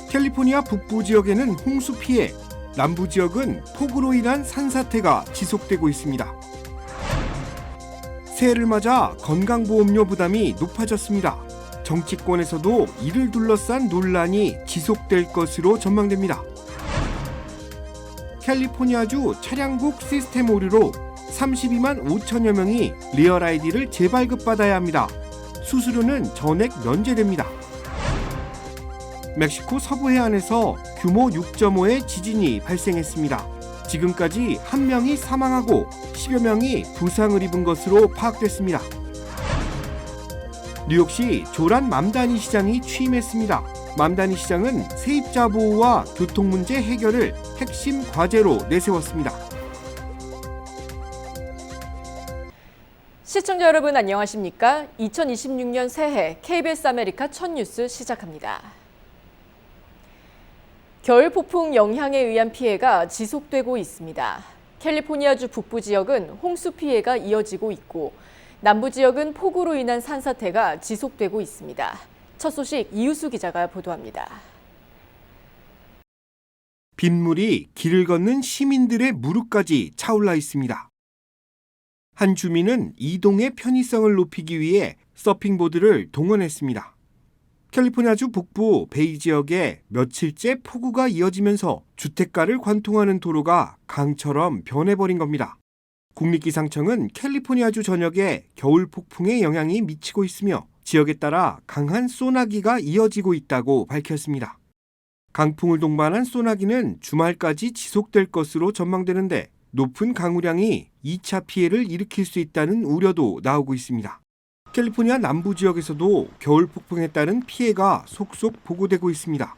캘리포니아 북부 지역에는 홍수 피해, 남부 지역은 폭우로 인한 산사태가 지속되고 있습니다. 새해를 맞아 건강보험료 부담이 높아졌습니다. 정치권에서도 이를 둘러싼 논란이 지속될 것으로 전망됩니다. 캘리포니아주 차량국 시스템 오류로 32만 5천여 명이 리얼 아이디를 재발급받아야 합니다. 수수료는 전액 면제됩니다. 멕시코 서부 해안에서 규모 6.5의 지진이 발생했습니다. 지금까지 1명이 사망하고 10여 명이 부상을 입은 것으로 파악됐습니다. 뉴욕시 조란 맘다니 시장이 취임했습니다. 맘다니 시장은 세입자 보호와 교통 문제 해결을 핵심 과제로 내세웠습니다. 시청자 여러분 안녕하십니까? 2026년 새해 KBS 아메리카 첫 뉴스 시작합니다. 겨울 폭풍 영향에 의한 피해가 지속되고 있습니다. 캘리포니아주 북부 지역은 홍수 피해가 이어지고 있고 남부 지역은 폭우로 인한 산사태가 지속되고 있습니다. 첫 소식 이우수 기자가 보도합니다. 빗물이 길을 걷는 시민들의 무릎까지 차올라 있습니다. 한 주민은 이동의 편의성을 높이기 위해 서핑보드를 동원했습니다. 캘리포니아주 북부 베이 지역에 며칠째 폭우가 이어지면서 주택가를 관통하는 도로가 강처럼 변해버린 겁니다. 국립기상청은 캘리포니아주 전역에 겨울 폭풍의 영향이 미치고 있으며 지역에 따라 강한 소나기가 이어지고 있다고 밝혔습니다. 강풍을 동반한 소나기는 주말까지 지속될 것으로 전망되는데 높은 강우량이 2차 피해를 일으킬 수 있다는 우려도 나오고 있습니다. 캘리포니아 남부 지역에서도 겨울 폭풍에 따른 피해가 속속 보고되고 있습니다.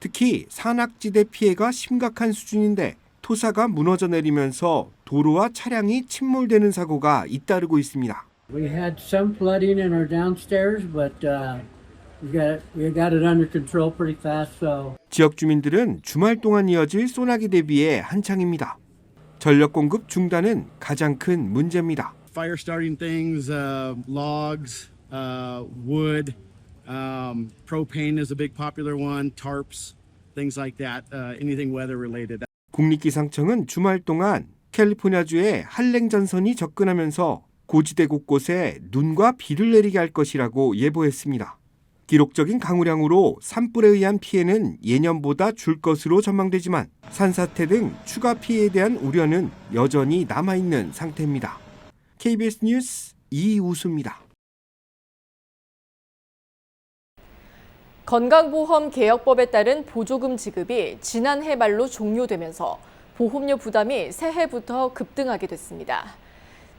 특히 산악지대 피해가 심각한 수준인데 토사가 무너져 내리면서 도로와 차량이 침몰되는 사고가 잇따르고 있습니다. We had some flooding in our downstairs, but we got it under control pretty fast. So 지역 주민들은 주말 동안 이어질 소나기 대비에 한창입니다. 전력 공급 중단은 가장 큰 문제입니다. Fire starting things, logs, wood, propane is a big popular one, tarps, things like that, anything weather related. 국립기상청은 주말 동안 캘리포니아주에 한랭 전선이 접근하면서 고지대 곳곳에 눈과 비를 내리게 할 것이라고 예보했습니다. 기록적인 강우량으로 산불에 의한 피해는 예년보다 줄 것으로 전망되지만 산사태 등 추가 피해에 대한 우려는 여전히 남아있는 상태입니다. KBS 뉴스 이우수입니다. 건강보험 개혁법에 따른 보조금 지급이 지난해 말로 종료되면서 보험료 부담이 새해부터 급등하게 됐습니다.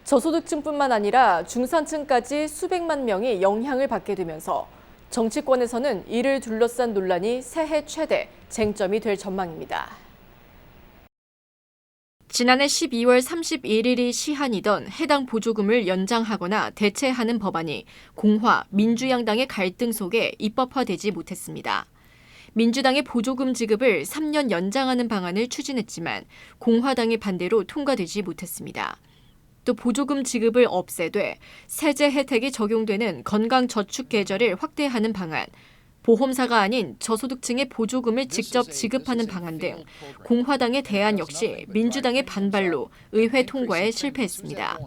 저소득층뿐만 아니라 중산층까지 수백만 명이 영향을 받게 되면서 정치권에서는 이를 둘러싼 논란이 새해 최대 쟁점이 될 전망입니다. 지난해 12월 31일이 시한이던 해당 보조금을 연장하거나 대체하는 법안이 공화, 민주양당의 갈등 속에 입법화되지 못했습니다. 민주당의 보조금 지급을 3년 연장하는 방안을 추진했지만 공화당의 반대로 통과되지 못했습니다. 또 보조금 지급을 없애되 세제 혜택이 적용되는 건강저축 계좌를 확대하는 방안, 보험사가 아닌 저소득층의 보조금을 직접 지급하는 방안 등 공화당의 대안 역시 민주당의 반발로 의회 통과에 실패했습니다.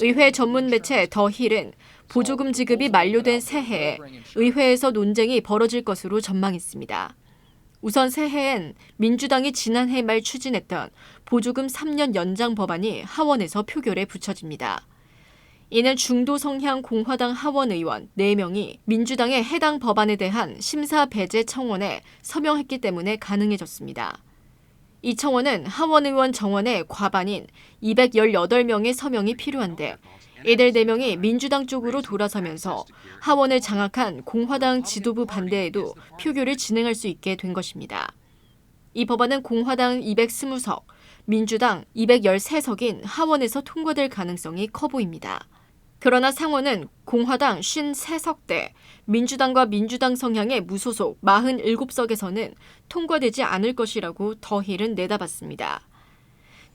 의회 전문 매체 더 힐은 보조금 지급이 만료된 새해에 의회에서 논쟁이 벌어질 것으로 전망했습니다. 우선 새해엔 민주당이 지난해 말 추진했던 보조금 3년 연장 법안이 하원에서 표결에 붙여집니다. 이는 중도 성향 공화당 하원 의원 4명이 민주당의 해당 법안에 대한 심사 배제 청원에 서명했기 때문에 가능해졌습니다. 이 청원은 하원 의원 정원의 과반인 218명의 서명이 필요한데 이들 4명이 민주당 쪽으로 돌아서면서 하원을 장악한 공화당 지도부 반대에도 표결을 진행할 수 있게 된 것입니다. 이 법안은 공화당 220석, 민주당 213석인 하원에서 통과될 가능성이 커 보입니다. 그러나 상원은 공화당 53석대, 민주당과 민주당 성향의 무소속 47석에서는 통과되지 않을 것이라고 더 힐은 내다봤습니다.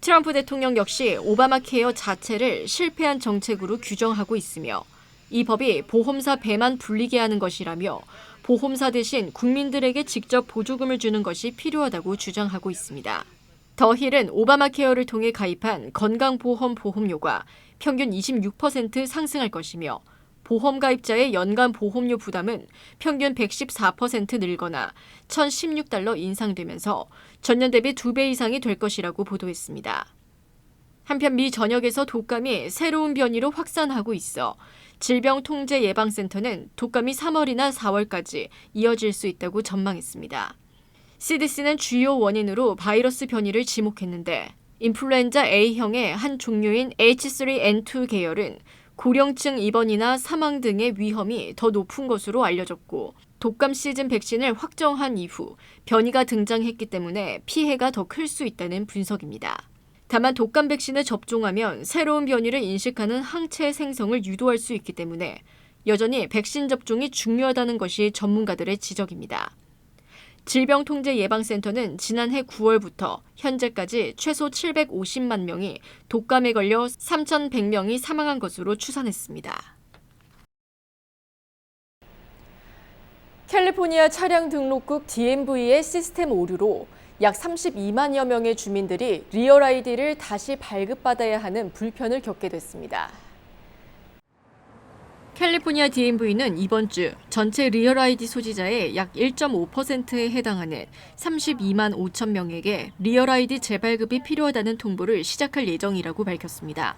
트럼프 대통령 역시 오바마 케어 자체를 실패한 정책으로 규정하고 있으며 이 법이 보험사 배만 불리게 하는 것이라며 보험사 대신 국민들에게 직접 보조금을 주는 것이 필요하다고 주장하고 있습니다. 더 힐은 오바마 케어를 통해 가입한 건강보험 보험료가 평균 26% 상승할 것이며 보험 가입자의 연간 보험료 부담은 평균 114% 늘거나 $1,016 인상되면서 전년 대비 2배 이상이 될 것이라고 보도했습니다. 한편 미 전역에서 독감이 새로운 변이로 확산하고 있어 질병통제예방센터는 독감이 3월이나 4월까지 이어질 수 있다고 전망했습니다. CDC는 주요 원인으로 바이러스 변이를 지목했는데 인플루엔자 A형의 한 종류인 H3N2 계열은 고령층 입원이나 사망 등의 위험이 더 높은 것으로 알려졌고 독감 시즌 백신을 확정한 이후 변이가 등장했기 때문에 피해가 더 클 수 있다는 분석입니다. 다만 독감 백신을 접종하면 새로운 변이를 인식하는 항체 생성을 유도할 수 있기 때문에 여전히 백신 접종이 중요하다는 것이 전문가들의 지적입니다. 질병통제예방센터는 지난해 9월부터 현재까지 최소 750만 명이 독감에 걸려 3,100명이 사망한 것으로 추산했습니다. 캘리포니아 차량 등록국 DMV의 시스템 오류로 약 32만여 명의 주민들이 리얼 아이디를 다시 발급받아야 하는 불편을 겪게 됐습니다. 캘리포니아 DMV는 이번 주 전체 리얼 아이디 소지자의 약 1.5%에 해당하는 32만 5천 명에게 리얼 아이디 재발급이 필요하다는 통보를 시작할 예정이라고 밝혔습니다.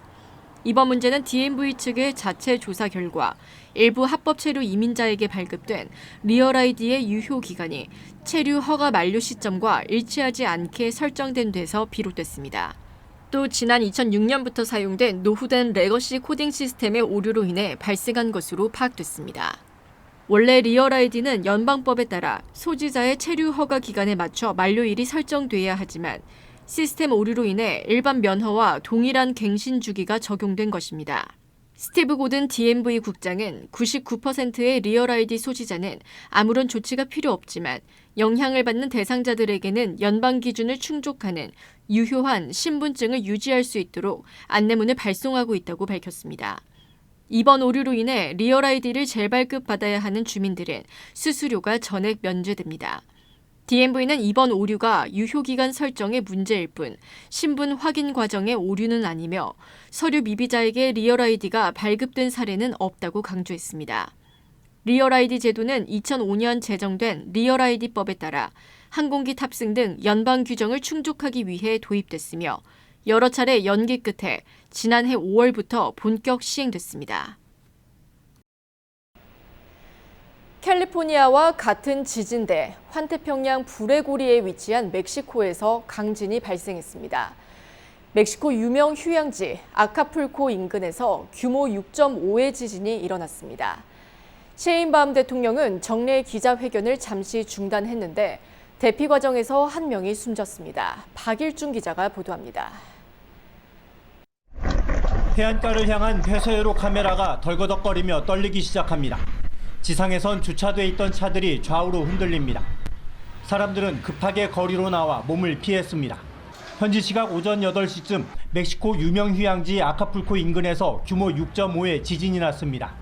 이번 문제는 DMV 측의 자체 조사 결과 일부 합법 체류 이민자에게 발급된 리얼 아이디의 유효 기간이 체류 허가 만료 시점과 일치하지 않게 설정된 데서 비롯됐습니다. 또 지난 2006년부터 사용된 노후된 레거시 코딩 시스템의 오류로 인해 발생한 것으로 파악됐습니다. 원래 리얼 아이디는 연방법에 따라 소지자의 체류 허가 기간에 맞춰 만료일이 설정돼야 하지만 시스템 오류로 인해 일반 면허와 동일한 갱신 주기가 적용된 것입니다. 스티브 고든 DMV 국장은 99%의 리얼 아이디 소지자는 아무런 조치가 필요 없지만 영향을 받는 대상자들에게는 연방 기준을 충족하는 유효한 신분증을 유지할 수 있도록 안내문을 발송하고 있다고 밝혔습니다. 이번 오류로 인해 리얼 아이디를 재발급 받아야 하는 주민들은 수수료가 전액 면제됩니다. DMV는 이번 오류가 유효기간 설정의 문제일 뿐 신분 확인 과정의 오류는 아니며 서류 미비자에게 리얼 아이디가 발급된 사례는 없다고 강조했습니다. 리얼 아이디 제도는 2005년 제정된 리얼 아이디법에 따라 항공기 탑승 등 연방 규정을 충족하기 위해 도입됐으며 여러 차례 연기 끝에 지난해 5월부터 본격 시행됐습니다. 캘리포니아와 같은 지진대 환태평양 불의 고리에 위치한 멕시코에서 강진이 발생했습니다. 멕시코 유명 휴양지 아카풀코 인근에서 규모 6.5의 지진이 일어났습니다. 셰인바움 대통령은 정례 기자회견을 잠시 중단했는데 대피 과정에서 한 명이 숨졌습니다. 박일중 기자가 보도합니다. 해안가를 향한 폐쇄로 카메라가 덜거덕거리며 떨리기 시작합니다. 지상에선 주차돼 있던 차들이 좌우로 흔들립니다. 사람들은 급하게 거리로 나와 몸을 피했습니다. 현지 시각 오전 8시쯤 멕시코 유명 휴양지 아카풀코 인근에서 규모 6.5의 지진이 났습니다.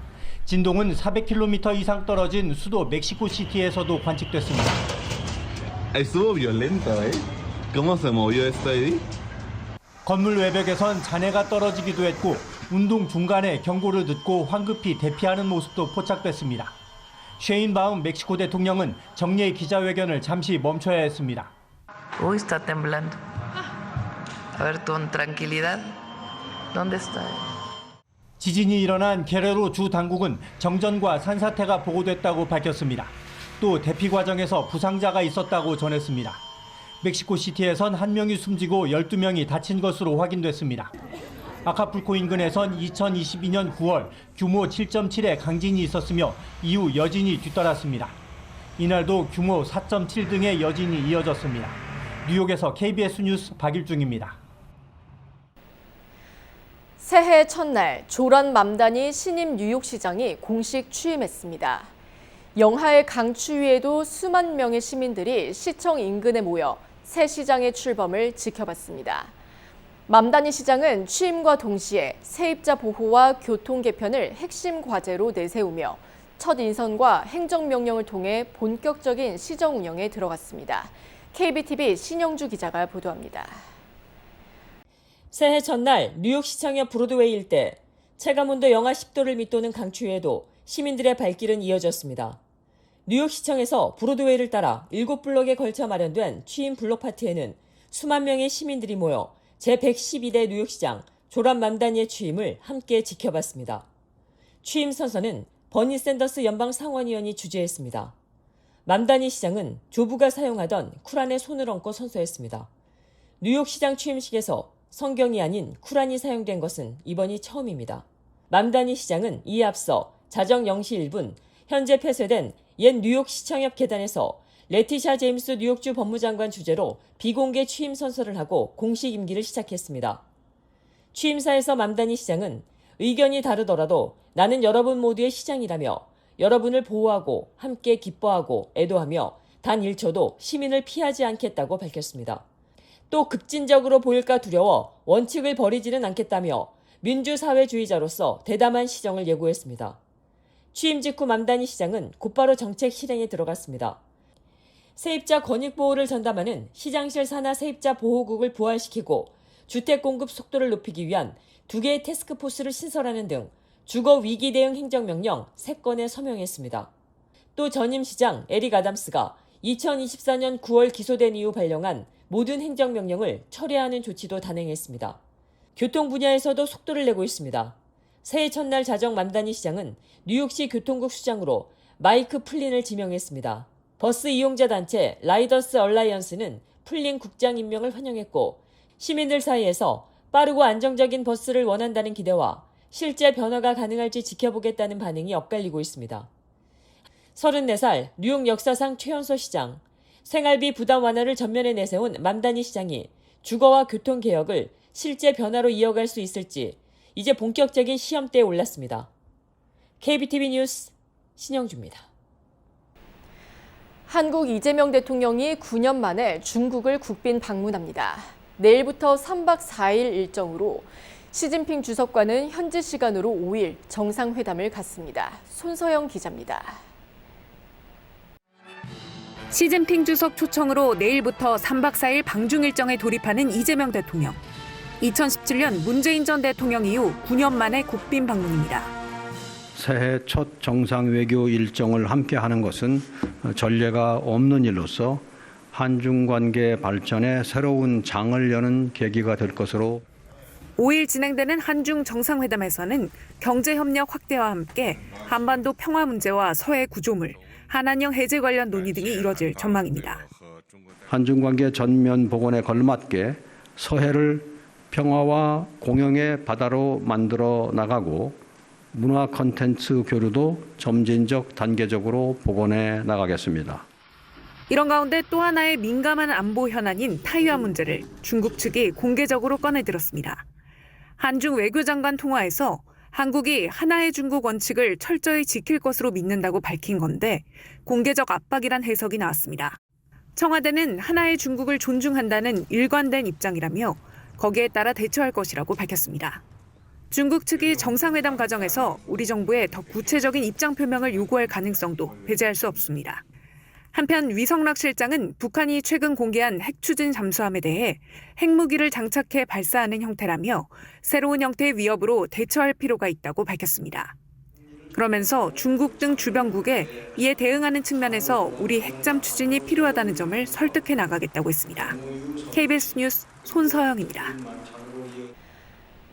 진동은 400km 이상 떨어진 수도 멕시코시티에서도 관측됐습니다. Estuvo violento, ¿eh? ¿Cómo se movió esto ahí? 건물 외벽에선 잔해가 떨어지기도 했고 운동 중간에 경고를 듣고 황급히 대피하는 모습도 포착됐습니다. 셰인바움 멕시코 대통령은 정례 기자회견을 잠시 멈춰야 했습니다. Uy, está temblando. A ver, con tranquilidad. ¿Dónde está? 지진이 일어난 게레로 주 당국은 정전과 산사태가 보고됐다고 밝혔습니다. 또 대피 과정에서 부상자가 있었다고 전했습니다. 멕시코시티에선 1명이 숨지고 12명이 다친 것으로 확인됐습니다. 아카풀코 인근에선 2022년 9월 규모 7.7의 강진이 있었으며 이후 여진이 뒤따랐습니다. 이날도 규모 4.7 등의 여진이 이어졌습니다. 뉴욕에서 KBS 뉴스 박일중입니다. 새해 첫날 조란 맘다니 신임 뉴욕시장이 공식 취임했습니다. 영하의 강추위에도 수만 명의 시민들이 시청 인근에 모여 새 시장의 출범을 지켜봤습니다. 맘다니 시장은 취임과 동시에 세입자 보호와 교통 개편을 핵심 과제로 내세우며 첫 인선과 행정명령을 통해 본격적인 시정 운영에 들어갔습니다. KBTV 신영주 기자가 보도합니다. 새해 첫날 뉴욕시청 옆 브로드웨이 일대 체감온도 영하 10도를 밑도는 강추위에도 시민들의 발길은 이어졌습니다. 뉴욕시청에서 브로드웨이를 따라 7블록에 걸쳐 마련된 취임 블록 파티에는 수만 명의 시민들이 모여 제112대 뉴욕시장 조란 맘다니의 취임을 함께 지켜봤습니다. 취임 선서는 버니 샌더스 연방 상원의원이 주재했습니다. 맘다니 시장은 조부가 사용하던 쿠란에 손을 얹고 선서했습니다. 뉴욕시장 취임식에서 성경이 아닌 쿠란이 사용된 것은 이번이 처음입니다. 맘다니 시장은 이에 앞서 자정 0시 1분 현재 폐쇄된 옛 뉴욕시청 옆 계단에서 레티샤 제임스 뉴욕주 법무장관 주재로 비공개 취임 선서를 하고 공식 임기를 시작했습니다. 취임사에서 맘다니 시장은 의견이 다르더라도 나는 여러분 모두의 시장이라며 여러분을 보호하고 함께 기뻐하고 애도하며 단 1초도 시민을 피하지 않겠다고 밝혔습니다. 또 급진적으로 보일까 두려워 원칙을 버리지는 않겠다며 민주사회주의자로서 대담한 시정을 예고했습니다. 취임 직후 맘다니 시장은 곧바로 정책 실행에 들어갔습니다. 세입자 권익 보호를 전담하는 시장실 산하 세입자 보호국을 부활시키고 주택 공급 속도를 높이기 위한 2개의 태스크포스를 신설하는 등 주거 위기 대응 행정명령 3건에 서명했습니다. 또 전임 시장 에릭 아담스가 2024년 9월 기소된 이후 발령한 모든 행정명령을 철회하는 조치도 단행했습니다. 교통 분야에서도 속도를 내고 있습니다. 새해 첫날 자정 맘다니 시장은 뉴욕시 교통국 수장으로 마이크 플린을 지명했습니다. 버스 이용자 단체 라이더스 얼라이언스는 플린 국장 임명을 환영했고 시민들 사이에서 빠르고 안정적인 버스를 원한다는 기대와 실제 변화가 가능할지 지켜보겠다는 반응이 엇갈리고 있습니다. 34살 뉴욕 역사상 최연소 시장, 생활비 부담 완화를 전면에 내세운 맘다니 시장이 주거와 교통 개혁을 실제 변화로 이어갈 수 있을지 이제 본격적인 시험대에 올랐습니다. KBTV 뉴스 신영주입니다. 한국 이재명 대통령이 9년 만에 중국을 국빈 방문합니다. 내일부터 3박 4일 일정으로 시진핑 주석과는 현지 시간으로 5일 정상회담을 갖습니다. 손서영 기자입니다. 시진핑 주석 초청으로 내일부터 3박 4일 방중 일정에 돌입하는 이재명 대통령. 2017년 문재인 전 대통령 이후 9년 만에 국빈 방문입니다. 새해 첫 정상 외교 일정을 함께하는 것은 전례가 없는 일로서 한중 관계 발전에 새로운 장을 여는 계기가 될 것으로 5일 진행되는 한중 정상회담에서는 경제협력 확대와 함께 한반도 평화 문제와 서해 구조물, 한한령 해제 관련 논의 등이 이뤄질 전망입니다. 한중 관계 전면 복원에 걸맞게 서해를 평화와 공영의 바다로 만들어 나가고 문화 콘텐츠 교류도 점진적 단계적으로 복원해 나가겠습니다. 이런 가운데 또 하나의 민감한 안보 현안인 타이완 문제를 중국 측이 공개적으로 꺼내들었습니다. 한중 외교장관 통화에서 한국이 하나의 중국 원칙을 철저히 지킬 것으로 믿는다고 밝힌 건데 공개적 압박이란 해석이 나왔습니다. 청와대는 하나의 중국을 존중한다는 일관된 입장이라며 거기에 따라 대처할 것이라고 밝혔습니다. 중국 측이 정상회담 과정에서 우리 정부에 더 구체적인 입장 표명을 요구할 가능성도 배제할 수 없습니다. 한편 위성락 실장은 북한이 최근 공개한 핵 추진 잠수함에 대해 핵무기를 장착해 발사하는 형태라며 새로운 형태의 위협으로 대처할 필요가 있다고 밝혔습니다. 그러면서 중국 등 주변국에 이에 대응하는 측면에서 우리 핵잠 추진이 필요하다는 점을 설득해 나가겠다고 했습니다. KBS 뉴스 손서영입니다.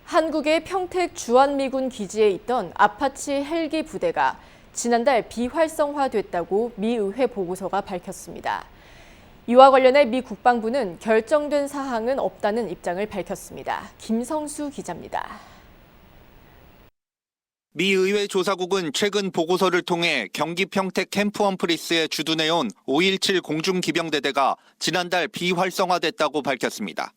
한국의 평택 주한미군 기지에 있던 아파치 헬기 부대가 지난달 비활성화됐다고 미 의회 보고서가 밝혔습니다. 이와 관련해 미 국방부는 결정된 사항은 없다는 입장을 밝혔습니다. 김성수 기자입니다. 미 의회 조사국은 최근 보고서를 통해 경기 평택 캠프 험프리스에 주둔해온 5.17 공중기병대대가 지난달 비활성화됐다고 밝혔습니다.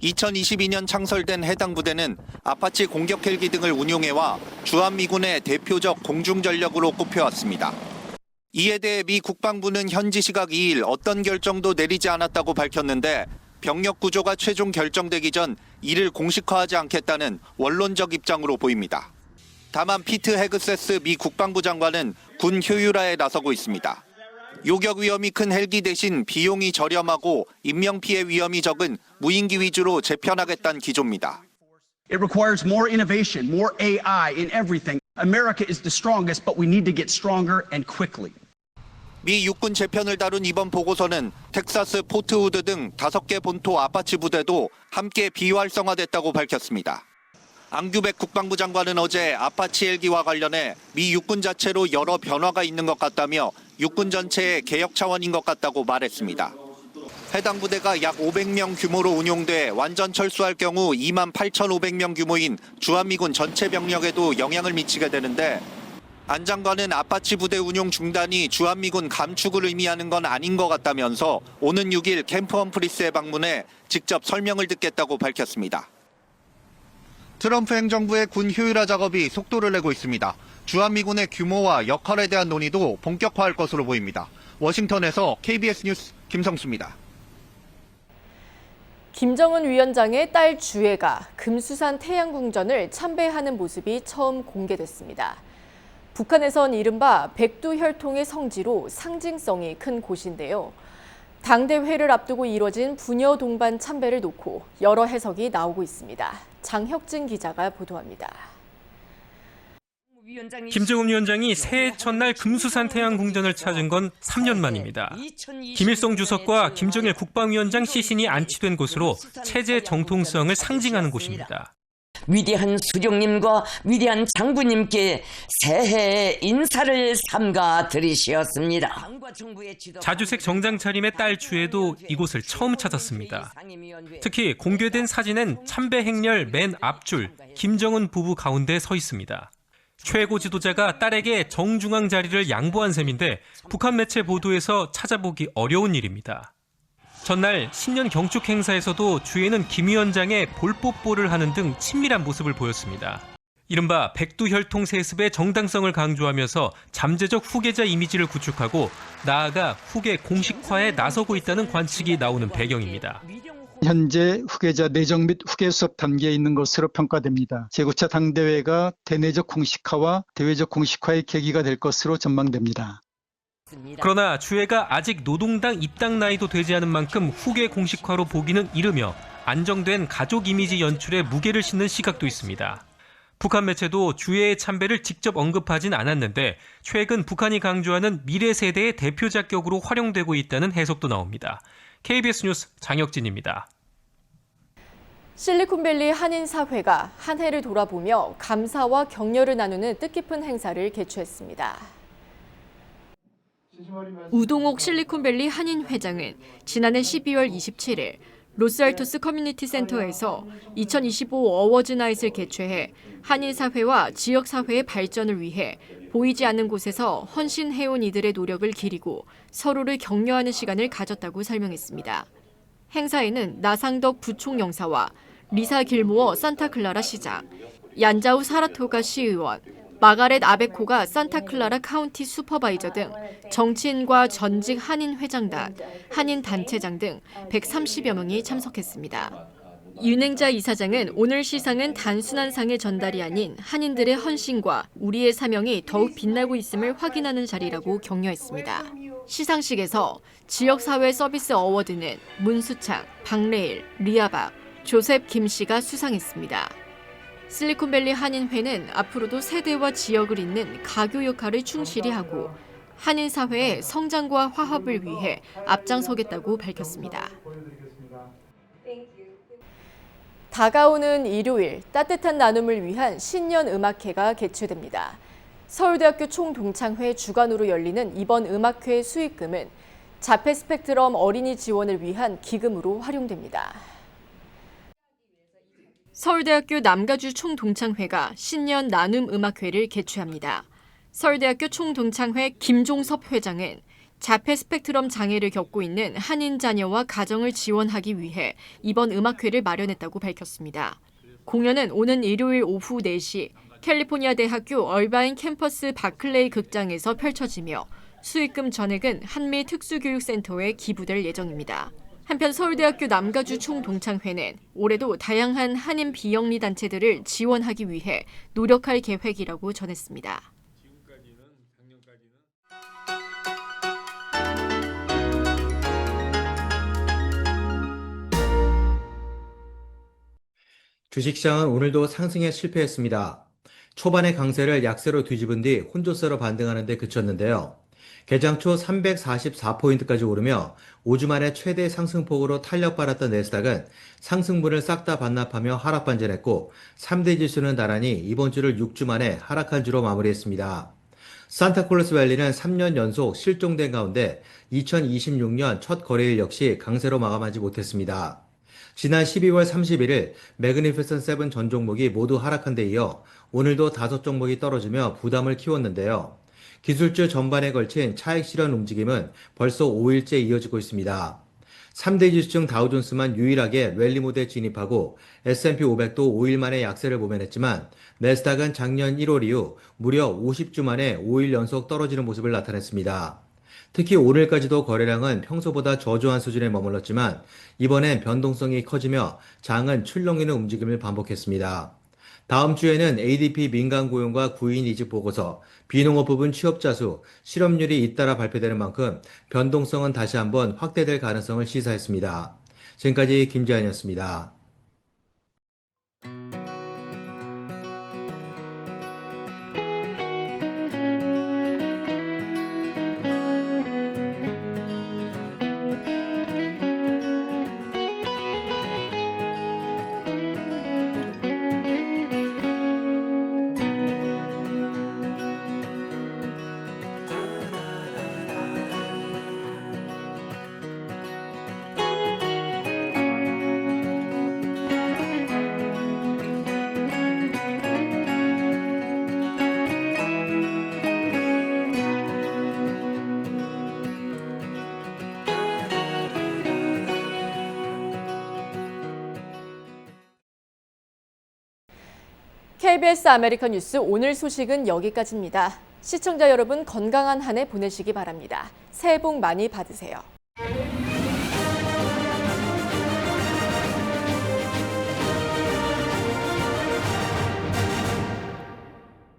2022년 창설된 해당 부대는 아파치 공격 헬기 등을 운용해와 주한미군의 대표적 공중전력으로 꼽혀왔습니다. 이에 대해 미 국방부는 현지 시각 2일 어떤 결정도 내리지 않았다고 밝혔는데 병력 구조가 최종 결정되기 전 이를 공식화하지 않겠다는 원론적 입장으로 보입니다. 다만 피트 헤그세스 미 국방부 장관은 군 효율화에 나서고 있습니다. 요격 위험이 큰 헬기 대신 비용이 저렴하고 인명피해 위험이 적은 무인기 위주로 재편하겠다는 기조입니다. It requires more innovation, more AI in everything. America is the strongest, but we need to get stronger and quickly. 미 육군 재편을 다룬 이번 보고서는 텍사스 포트 후드 등 5개 본토 아파치 부대도 함께 비활성화됐다고 밝혔습니다. 앙규백 국방부 장관은 어제 아파치 헬기와 관련해 미 육군 자체로 여러 변화가 있는 것 같다며 육군 전체의 개혁 차원인 것 같다고 말했습니다. 해당 부대가 약 500명 규모로 운용돼 완전 철수할 경우 28,500명 규모인 주한미군 전체 병력에도 영향을 미치게 되는데 안 장관은 아파치 부대 운용 중단이 주한미군 감축을 의미하는 건 아닌 것 같다면서 오는 6일 캠프 험프리스에 방문해 직접 설명을 듣겠다고 밝혔습니다. 트럼프 행정부의 군 효율화 작업이 속도를 내고 있습니다. 주한미군의 규모와 역할에 대한 논의도 본격화할 것으로 보입니다. 워싱턴에서 KBS 뉴스 김성수입니다. 김정은 위원장의 딸 주애가 금수산 태양궁전을 참배하는 모습이 처음 공개됐습니다. 북한에선 이른바 백두혈통의 성지로 상징성이 큰 곳인데요. 당대회를 앞두고 이뤄진 부녀 동반 참배를 놓고 여러 해석이 나오고 있습니다. 장혁진 기자가 보도합니다. 김정은 위원장이 새해 첫날 금수산 태양궁전을 찾은 건 3년 만입니다. 김일성 주석과 김정일 국방위원장 시신이 안치된 곳으로 체제 정통성을 상징하는 곳입니다. 위대한 수령님과 위대한 장군님께 새해 인사를 삼가 드리시었습니다. 자주색 정장 차림의 딸 주애도 이곳을 처음 찾았습니다. 특히 공개된 사진엔 참배 행렬 맨 앞줄 김정은 부부 가운데 서 있습니다. 최고 지도자가 딸에게 정중앙 자리를 양보한 셈인데 북한 매체 보도에서 찾아보기 어려운 일입니다. 전날 신년 경축 행사에서도 주애는 김 위원장의 볼뽀뽀를 하는 등 친밀한 모습을 보였습니다. 이른바 백두혈통 세습의 정당성을 강조하면서 잠재적 후계자 이미지를 구축하고 나아가 후계 공식화에 나서고 있다는 관측이 나오는 배경입니다. 현재 후계자 내정 및 후계 수업 단계에 있는 것으로 평가됩니다. 제9차 당대회가 대내적 공식화와 대외적 공식화의 계기가 될 것으로 전망됩니다. 그러나 주애가 아직 노동당 입당 나이도 되지 않은 만큼 후계 공식화로 보기는 이르며 안정된 가족 이미지 연출에 무게를 싣는 시각도 있습니다. 북한 매체도 주애의 참배를 직접 언급하진 않았는데 최근 북한이 강조하는 미래 세대의 대표자 격으로 활용되고 있다는 해석도 나옵니다. KBS 뉴스 장혁진입니다. 실리콘밸리 한인사회가 한 해를 돌아보며 감사와 격려를 나누는 뜻깊은 행사를 개최했습니다. 우동옥 실리콘밸리 한인 회장은 지난해 12월 27일 로스알토스 커뮤니티 센터에서 2025 어워즈 나잇을 개최해 한인사회와 지역사회의 발전을 위해 보이지 않는 곳에서 헌신해온 이들의 노력을 기리고 서로를 격려하는 시간을 가졌다고 설명했습니다. 행사에는 나상덕 부총영사와 리사 길모어 산타클라라 시장, 얀자우 사라토가 시의원, 마가렛 아베코가 산타클라라 카운티 슈퍼바이저 등 정치인과 전직 한인 회장단, 한인 단체장 등 130여 명이 참석했습니다. 윤행자 이사장은 오늘 시상은 단순한 상의 전달이 아닌 한인들의 헌신과 우리의 사명이 더욱 빛나고 있음을 확인하는 자리라고 격려했습니다. 시상식에서 지역사회 서비스 어워드는 문수창, 박래일, 리아박, 조셉 김 씨가 수상했습니다. 실리콘밸리 한인회는 앞으로도 세대와 지역을 잇는 가교 역할을 충실히 하고 한인 사회의 성장과 화합을 위해 앞장서겠다고 밝혔습니다. 다가오는 일요일 따뜻한 나눔을 위한 신년 음악회가 개최됩니다. 서울대학교 총동창회 주관으로 열리는 이번 음악회 수익금은 자폐 스펙트럼 어린이 지원을 위한 기금으로 활용됩니다. 서울대학교 남가주 총동창회가 신년 나눔 음악회를 개최합니다. 서울대학교 총동창회 김종섭 회장은 자폐 스펙트럼 장애를 겪고 있는 한인 자녀와 가정을 지원하기 위해 이번 음악회를 마련했다고 밝혔습니다. 공연은 오는 일요일 오후 4시 캘리포니아 대학교 얼바인 캠퍼스 바클레이 극장에서 펼쳐지며 수익금 전액은 한미 특수교육센터에 기부될 예정입니다. 한편 서울대학교 남가주 총동창회는 올해도 다양한 한인 비영리 단체들을 지원하기 위해 노력할 계획이라고 전했습니다. 주식시장은 오늘도 상승에 실패했습니다. 초반의 강세를 약세로 뒤집은 뒤 혼조세로 반등하는 데 그쳤는데요. 개장 초 344포인트까지 오르며 5주 만에 최대 상승폭으로 탄력받았던 내스닥은 상승분을 싹 다 반납하며 하락 반전했고 3대 지수는 나란히 이번 주를 6주 만에 하락한 주로 마무리했습니다. 산타클로스 밸리는 3년 연속 실종된 가운데 2026년 첫 거래일 역시 강세로 마감하지 못했습니다. 지난 12월 31일 매그니피센트 세븐 전 종목이 모두 하락한 데 이어 오늘도 5종목이 떨어지며 부담을 키웠는데요. 기술주 전반에 걸친 차익 실현 움직임은 벌써 5일째 이어지고 있습니다. 3대 지수 중 다우존스만 유일하게 랠리 모드에 진입하고 S&P 500도 5일 만에 약세를 모면했지만 내스닥은 작년 1월 이후 무려 50주 만에 5일 연속 떨어지는 모습을 나타냈습니다. 특히 오늘까지도 거래량은 평소보다 저조한 수준에 머물렀지만 이번엔 변동성이 커지며 장은 출렁이는 움직임을 반복했습니다. 다음 주에는 ADP 민간 고용과 구인 이직 보고서, 비농업 부분 취업자 수, 실업률이 잇따라 발표되는 만큼 변동성은 다시 한번 확대될 가능성을 시사했습니다. 지금까지 김재환이었습니다. KBS 아메리칸 뉴스 오늘 소식은 여기까지입니다. 시청자 여러분 건강한 한 해 보내시기 바랍니다. 새해 복 많이 받으세요.